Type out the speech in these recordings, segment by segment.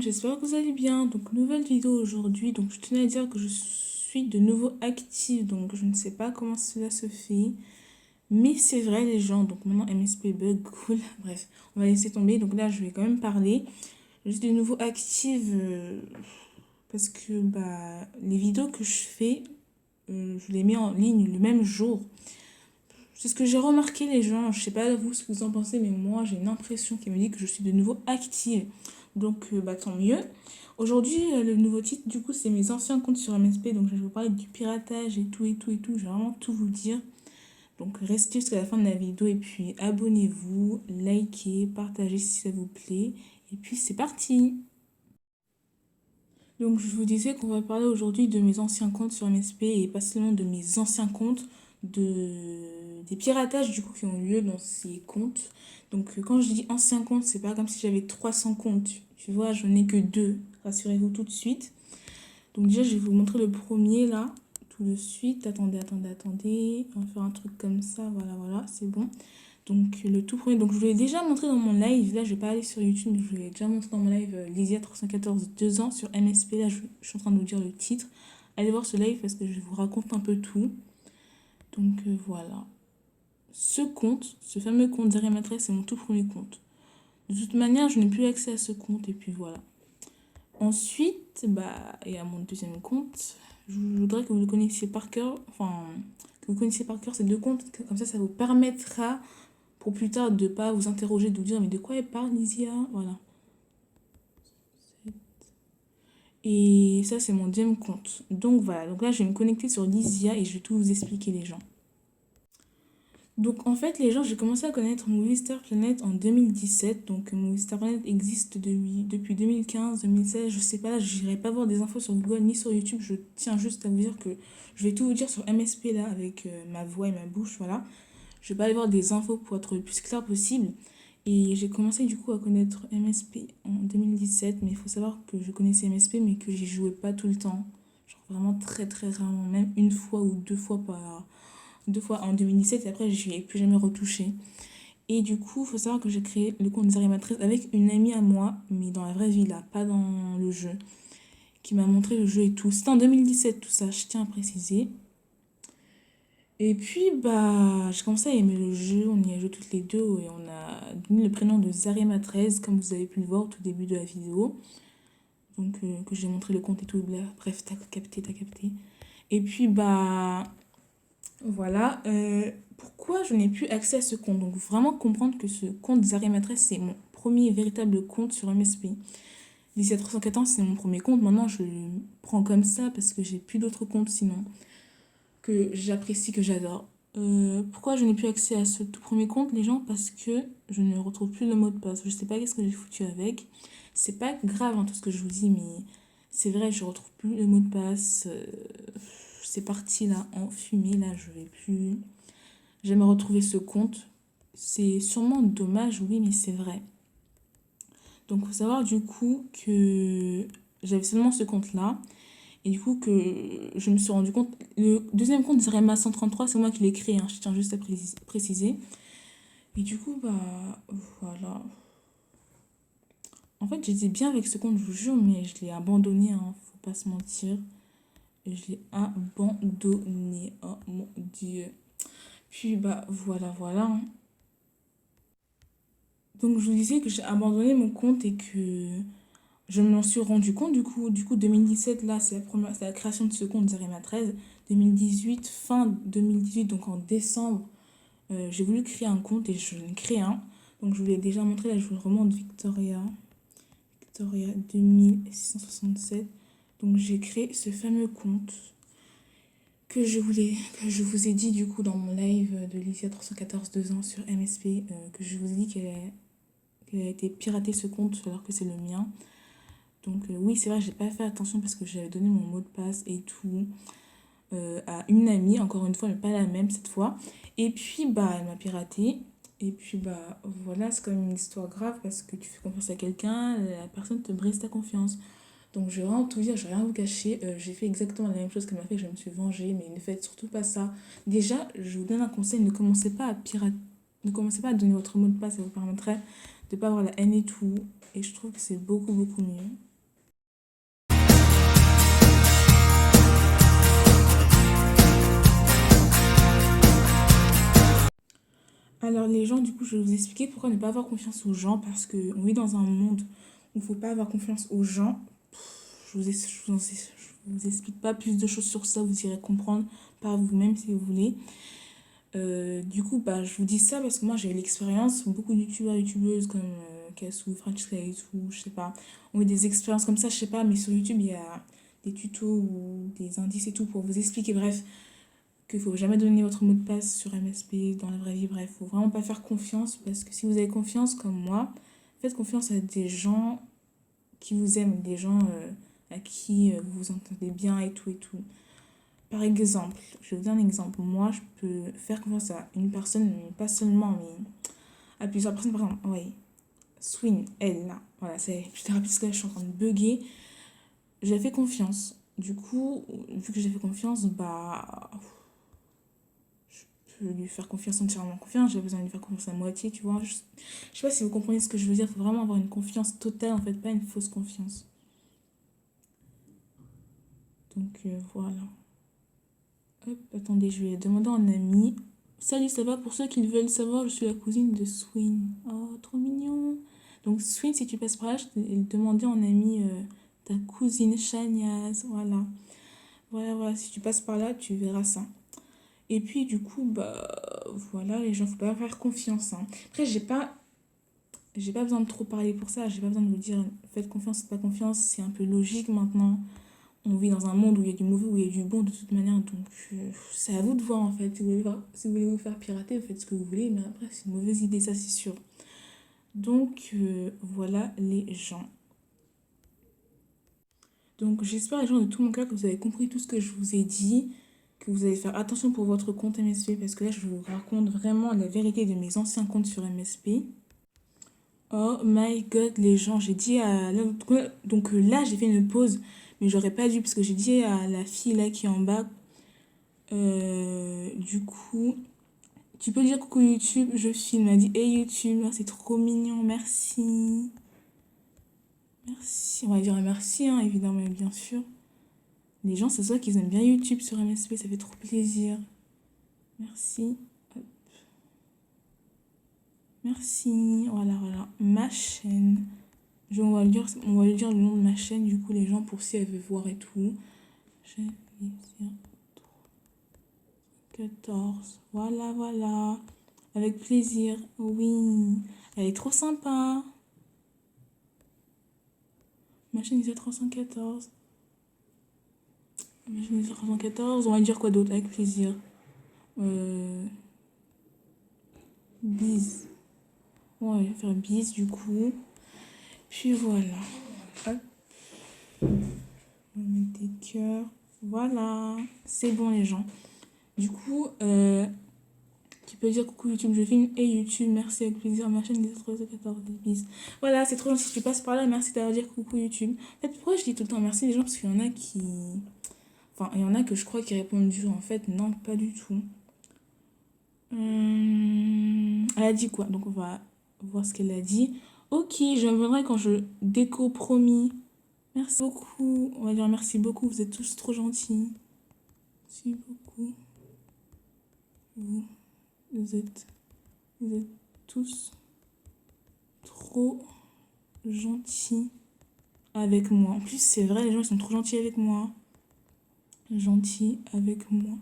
j'espère que vous allez bien. Donc, nouvelle vidéo aujourd'hui. Donc, je tenais à dire que je suis de nouveau active. Donc, je ne sais pas comment cela se fait. Mais c'est vrai, les gens. Donc, maintenant, MSP bug, cool. Bref, on va laisser tomber. Donc, là, je vais quand même parler. Je suis de nouveau active parce que les vidéos que je fais, je les mets en ligne le même jour. C'est ce que j'ai remarqué, les gens. Je sais pas vous ce que vous en pensez, mais moi, j'ai une impression qui me dit que je suis de nouveau active. Donc, tant mieux. Aujourd'hui, le nouveau titre, du coup, c'est mes anciens comptes sur MSP. Donc, je vais vous parler du piratage et tout, et tout, et tout. Je vais vraiment tout vous dire. Donc, restez jusqu'à la fin de la vidéo. Et puis, abonnez-vous, likez, partagez si ça vous plaît. Et puis, c'est parti! Donc, je vous disais qu'on va parler aujourd'hui de mes anciens comptes sur MSP et pas seulement de mes anciens comptes, des piratages du coup qui ont lieu dans ces comptes. Donc, quand je dis anciens comptes, c'est pas comme si j'avais 300 comptes. Tu vois, je n'ai que deux. Rassurez-vous tout de suite. Donc, déjà, je vais vous montrer le premier là, tout de suite. Attendez, attendez, attendez. On va faire un truc comme ça. Voilà, voilà, c'est bon. Donc, le tout premier, donc je vous l'ai déjà montré dans mon live. Là, je vais pas aller sur YouTube, mais je vous l'ai déjà montré dans mon live Lysia 314, 2 ans sur MSP. Là, je suis en train de vous dire le titre. Allez voir ce live parce que je vous raconte un peu tout. Donc, voilà. Ce compte, ce fameux compte d'Arimatresse, c'est mon tout premier compte. De toute manière, je n'ai plus accès à ce compte et puis voilà. Ensuite, il y a mon deuxième compte. Je voudrais que vous le connaissiez par cœur. Enfin, que vous connaissiez par cœur ces deux comptes. Comme ça vous permettra pour plus tard de ne pas vous interroger, de vous dire mais de quoi elle parle Lysia, voilà. Et ça c'est mon deuxième compte. Donc voilà, donc là je vais me connecter sur Lysia et je vais tout vous expliquer les gens. Donc en fait les gens, j'ai commencé à connaître Movie Star Planet en 2017. Donc Movie Star Planet existe depuis 2015, 2016, je sais pas, là j'irai pas voir des infos sur Google ni sur YouTube. Je tiens juste à vous dire que je vais tout vous dire sur MSP là avec ma voix et ma bouche, voilà. Je vais pas aller voir des infos pour être le plus clair possible. Et j'ai commencé du coup à connaître MSP en 2017, mais il faut savoir que je connaissais MSP, mais que j'y jouais pas tout le temps. Genre vraiment très très rarement, même une fois ou deux fois en 2017, et après je n'y ai plus jamais retouché. Et du coup, il faut savoir que j'ai créé le compte des animatrices avec une amie à moi, mais dans la vraie vie là, pas dans le jeu, qui m'a montré le jeu et tout. C'était en 2017 tout ça, je tiens à préciser. Et puis, j'ai commencé à aimer le jeu, on y a joué toutes les deux et on a donné le prénom de Zarema 13, comme vous avez pu le voir au tout début de la vidéo. Donc, que j'ai montré le compte et tout, bref, t'as capté, t'as capté. Et puis, voilà. Pourquoi je n'ai plus accès à ce compte? Donc, vraiment comprendre que ce compte Zarema 13, c'est mon premier véritable compte sur MSP. D'ici à 314, c'est mon premier compte. Maintenant, je le prends comme ça parce que j'ai plus d'autres comptes sinon que j'apprécie, que j'adore. Pourquoi je n'ai plus accès à ce tout premier compte, les gens? Parce que je ne retrouve plus le mot de passe. Je sais pas qu'est-ce que j'ai foutu avec. C'est pas grave, hein, tout ce que je vous dis, mais c'est vrai, je retrouve plus le mot de passe. C'est parti là, en fumée. Là, je vais plus jamais retrouver ce compte. C'est sûrement dommage, oui, mais c'est vrai. Donc, faut savoir du coup que j'avais seulement ce compte-là. Et du coup, que je me suis rendu compte. Le deuxième compte, Zarema 133, c'est moi qui l'ai créé, hein, je tiens juste à préciser. Et du coup, voilà. En fait, j'étais bien avec ce compte, je vous jure, mais je l'ai abandonné, hein, faut pas se mentir. Je l'ai abandonné, oh mon Dieu. Puis, voilà, voilà, hein. Donc, je vous disais que j'ai abandonné mon compte et que je m'en suis rendu compte, du coup 2017, là, c'est la création de ce compte Zarema 13. 2018, fin 2018, donc en décembre, j'ai voulu créer un compte et je l'ai créé un. Donc je vous l'ai déjà montré, là je vous remonte Victoria 2667. Donc j'ai créé ce fameux compte que je vous ai dit du coup dans mon live de Lycia 314 2 ans sur MSP, que je vous ai dit qu'elle a été piratée ce compte alors que c'est le mien. Donc oui, c'est vrai, j'ai pas fait attention parce que j'avais donné mon mot de passe et tout à une amie, encore une fois, mais pas la même cette fois. Et puis, elle m'a piraté. Et puis, voilà, c'est quand même une histoire grave parce que tu fais confiance à quelqu'un, la personne te brise ta confiance. Donc, je vais vraiment tout dire, je vais rien vous cacher. J'ai fait exactement la même chose qu'elle m'a fait, je me suis vengée, mais ne faites surtout pas ça. Déjà, je vous donne un conseil, ne commencez pas à pirater. Ne commencez pas à donner votre mot de passe, ça vous permettrait de ne pas avoir la haine et tout. Et je trouve que c'est beaucoup, beaucoup mieux. Alors les gens, du coup, je vais vous expliquer pourquoi ne pas avoir confiance aux gens, parce qu'on vit dans un monde où il ne faut pas avoir confiance aux gens. Je vous explique pas plus de choses sur ça, vous irez comprendre par vous-même si vous voulez. Du coup, bah, je vous dis ça parce que moi j'ai eu l'expérience, beaucoup de youtubeurs, youtubeuses comme Cassou, Francesca et tout, je sais pas, ont eu des expériences comme ça, je sais pas, mais sur YouTube il y a des tutos ou des indices et tout pour vous expliquer, bref, qu'il faut jamais donner votre mot de passe sur MSP, dans la vraie vie, bref, faut vraiment pas faire confiance parce que si vous avez confiance comme moi, faites confiance à des gens qui vous aiment, des gens à qui vous vous entendez bien et tout et tout. Par exemple, je vais vous donner un exemple. Moi, je peux faire confiance à une personne, mais pas seulement, mais à plusieurs personnes. Par exemple, oui, Swin, elle, là, voilà, je te rappelle parce que là, je suis en train de bugger. J'ai fait confiance. Du coup, vu que j'ai fait confiance, bah, je peux lui faire confiance entièrement confiance. J'ai besoin de lui faire confiance à moitié, tu vois. Je sais pas si vous comprenez ce que je veux dire. Il faut vraiment avoir une confiance totale, en fait, pas une fausse confiance. Donc, voilà. Hop, attendez, je vais demander à un ami. Salut, ça va? Pour ceux qui veulent savoir, je suis la cousine de Swin. Oh, trop mignon. Donc, Swin, si tu passes par là, je vais demander en ami ta cousine Chaniaz. Voilà. Voilà, voilà. Si tu passes par là, tu verras ça. Et puis, du coup, bah, voilà, les gens, faut pas faire confiance, hein. Après, j'ai pas besoin de trop parler pour ça. J'ai pas besoin de vous dire, faites confiance, faites pas confiance. C'est un peu logique maintenant. On vit dans un monde où il y a du mauvais, où il y a du bon de toute manière, donc c'est à vous de voir en fait. Si vous voulez vous faire pirater, vous faites ce que vous voulez, mais après c'est une mauvaise idée, ça c'est sûr. Donc voilà les gens. Donc j'espère les gens de tout mon cœur que vous avez compris tout ce que je vous ai dit, que vous allez faire attention pour votre compte MSP, parce que là je vous raconte vraiment la vérité de mes anciens comptes sur MSP. Oh my god les gens, j'ai dit à... Donc là j'ai fait une pause, mais j'aurais pas dû, parce que j'ai dit à la fille là qui est en bas. Du coup, tu peux dire coucou YouTube, je filme. Elle m'a dit hey YouTube, c'est trop mignon, merci. Merci, on va dire merci, hein, évidemment, bien sûr. Les gens, c'est ça qu'ils aiment bien YouTube sur MSP, ça fait trop plaisir. Merci. Hop. Merci, voilà, voilà. Ma chaîne. On va lui dire le nom de ma chaîne, du coup, les gens, pour si elle veut voir et tout. Chaîne 14. Voilà, voilà. Avec plaisir, oui. Elle est trop sympa. Ma chaîne Isa 314. Ma chaîne Isa 314. On va dire quoi d'autre? Avec plaisir. Euh, Bise. Ouais, on va faire bise du coup. Puis voilà. Hop. On va mettre des cœurs. Voilà. C'est bon les gens. Du coup, tu peux dire coucou YouTube, je filme. Et YouTube, merci avec plaisir. Ma chaîne Isa 314. Bise. Voilà, c'est trop gentil. Si tu passes par là, merci d'avoir dit coucou YouTube. En fait, pourquoi je dis tout le temps merci les gens? Parce qu'il y en a qui. Enfin, il y en a que je crois qui répondent dur. En fait, non, pas du tout. Elle a dit quoi? Donc, on va voir ce qu'elle a dit. Ok, je reviendrai quand je déco, promis. Merci beaucoup. On va dire merci beaucoup. Vous êtes tous trop gentils. Merci beaucoup. Vous, vous êtes tous trop gentils avec moi. En plus, c'est vrai, les gens ils sont trop gentils avec moi. Gentils avec moi.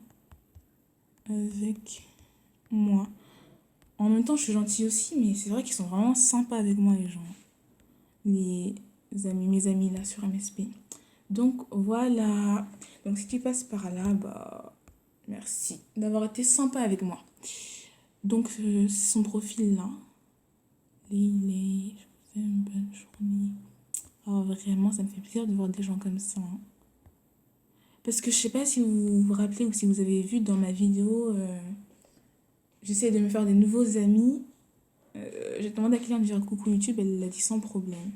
Avec moi. En même temps, je suis gentille aussi, mais c'est vrai qu'ils sont vraiment sympas avec moi, les gens. Les amis, mes amis là sur MSP. Donc voilà. Donc si tu passes par là, bah merci d'avoir été sympa avec moi. Donc c'est son profil là. Lily, je vous aime, bonne journée. Oh, vraiment, ça me fait plaisir de voir des gens comme ça, hein. Parce que je sais pas si vous vous rappelez ou si vous avez vu dans ma vidéo, j'essaie de me faire des nouveaux amis. J'ai demandé à quelqu'un de dire coucou YouTube, elle l'a dit sans problème.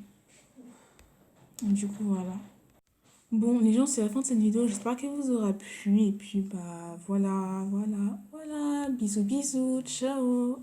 Du coup, voilà. Bon, les gens, c'est la fin de cette vidéo. J'espère qu'elle vous aura plu. Et puis, bah, voilà, voilà, voilà. Bisous, bisous. Ciao.